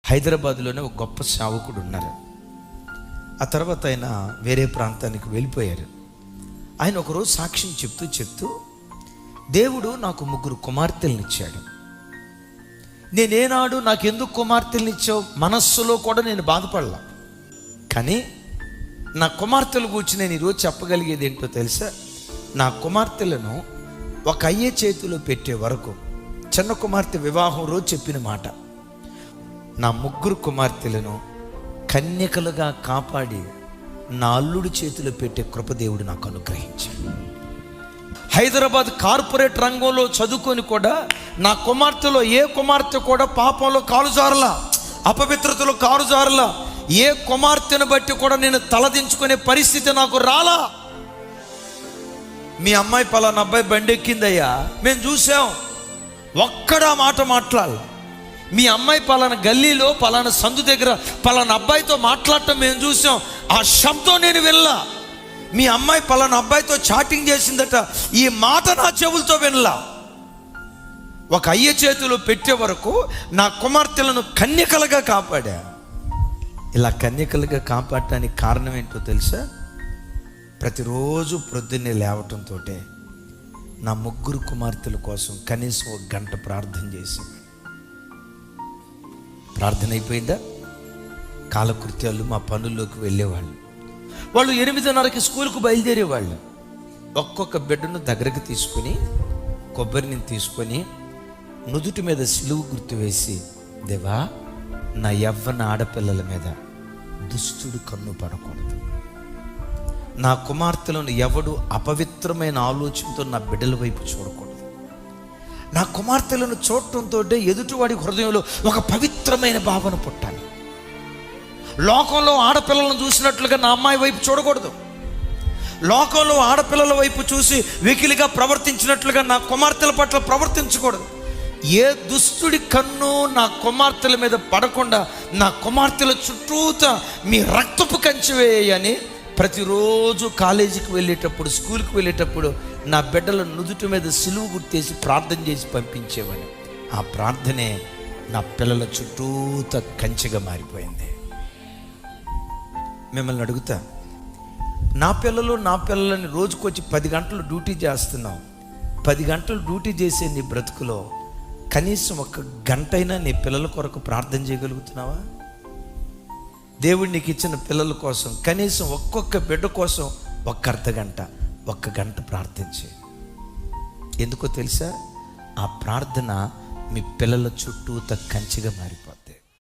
హైదరాబాద్లోనే ఒక గొప్ప సేవకుడు ఉన్నారు. ఆ తర్వాత ఆయన వేరే ప్రాంతానికి వెళ్ళిపోయారు. ఆయన ఒకరోజు సాక్ష్యం చెప్తూ దేవుడు నాకు 3 కుమార్తెలనిచ్చాడు. నేనేనాడు నాకెందుకు కుమార్తెలనిచ్చావు మనస్సులో కూడా నేను బాధపడలా. కానీ నా కుమార్తెల గురించి నేను ఈరోజు చెప్పగలిగేది ఏంటో తెలుసా? నా కుమార్తెలను ఒక అయ్యే చేతిలో పెట్టే వరకు, చిన్న కుమార్తె వివాహం రోజు చెప్పిన మాట, నా 3 కుమార్తెలను కన్యకలుగా కాపాడి నా అల్లుడి చేతిలో పెట్టే కృపదేవుడు నాకు అనుగ్రహించాడు. హైదరాబాద్ కార్పొరేట్ రంగంలో చదువుకొని కూడా నా కుమార్తెలో ఏ కుమార్తె కూడా పాపంలో కాలు జారలా, అపవిత్రతలో కాలు జారలా. ఏ కుమార్తెను బట్టి కూడా నేను తలదించుకునే పరిస్థితి నాకు రాలా. మీ అమ్మాయి పలానా అబ్బాయి బండి ఎక్కిందయ్యా, మేము చూసాం, ఒక్కడా మాట మాట్లాడాలి. మీ అమ్మాయి పలానా గల్లీలో పలానా సందు దగ్గర పలానా అబ్బాయితో మాట్లాడటం మేము చూసాం, ఆ శబ్దం నేను వినలా. మీ అమ్మాయి పలానా అబ్బాయితో చాటింగ్ చేసిందట, ఈ మాట నా చెవులతో వినలా. ఒక అయ్య చేతిలో పెట్టే వరకు నా కుమార్తెలను కన్యకలుగా కాపాడా. ఇలా కన్యకలుగా కాపాడటానికి కారణం ఏంటో తెలుసా? ప్రతిరోజు ప్రొద్దున్నే లేవటంతో నా 3 కుమార్తెల కోసం కనీసం 1 గంట ప్రార్థన చేశాను. ప్రార్థన అయిపోయిందా, కాలకృత్యాలు మా పనుల్లోకి వెళ్ళేవాళ్ళు. వాళ్ళు 8:30కి స్కూల్కు బయలుదేరేవాళ్ళు. ఒక్కొక్క బిడ్డను దగ్గరకు తీసుకుని కొబ్బరిని తీసుకొని నుదుటి మీద సిలువు గుర్తు వేసి, దేవా నా యవ్వన ఆడపిల్లల మీద దుష్టుడు కన్ను పడకూడదు, నా కుమార్తెలను ఎవడు అపవిత్రమైన ఆలోచనతో నా బిడ్డల వైపు చూడకూడదు, నా కుమార్తెలను చూడటంతో ఎదుటివాడి హృదయంలో ఒక పవిత్రమైన భావన పుట్టాలి. లోకంలో ఆడపిల్లలను చూసినట్లుగా నా అమ్మాయి వైపు చూడకూడదు, లోకంలో ఆడపిల్లల వైపు చూసి వెకిలిగా ప్రవర్తించినట్లుగా నా కుమార్తెల పట్ల ప్రవర్తించకూడదు. ఏ దుష్టుడి కన్ను నా కుమార్తెల మీద పడకుండా నా కుమార్తెల చుట్టూతా మీ రక్తపు కంచె వేయని ప్రతిరోజు కాలేజీకి వెళ్ళేటప్పుడు, స్కూల్కి వెళ్ళేటప్పుడు నా బిడ్డల నుదుటి మీద సిలువు గుర్తేసి ప్రార్థన చేసి పంపించేవాడిని. ఆ ప్రార్థనే నా పిల్లల చుట్టూతా కంచెగా మారిపోయింది. మిమ్మల్ని అడుగుతా, నా పిల్లలని రోజుకొచ్చి 10 గంటలు డ్యూటీ చేస్తున్నావు. 10 గంటలు డ్యూటీ చేసే నీ బ్రతుకులో కనీసం 1 గంటైనా నీ పిల్లల కొరకు ప్రార్థన చేయగలుగుతున్నావా? దేవుడు నీకు ఇచ్చిన పిల్లల కోసం కనీసం ఒక్కొక్క బిడ్డ కోసం 1 అర్ధగంట, 1 గంట ప్రార్థించే. ఎందుకో తెలుసా? ఆ ప్రార్థన మీ పిల్లల చుట్టూత కంచెగా మారిపోతుంది.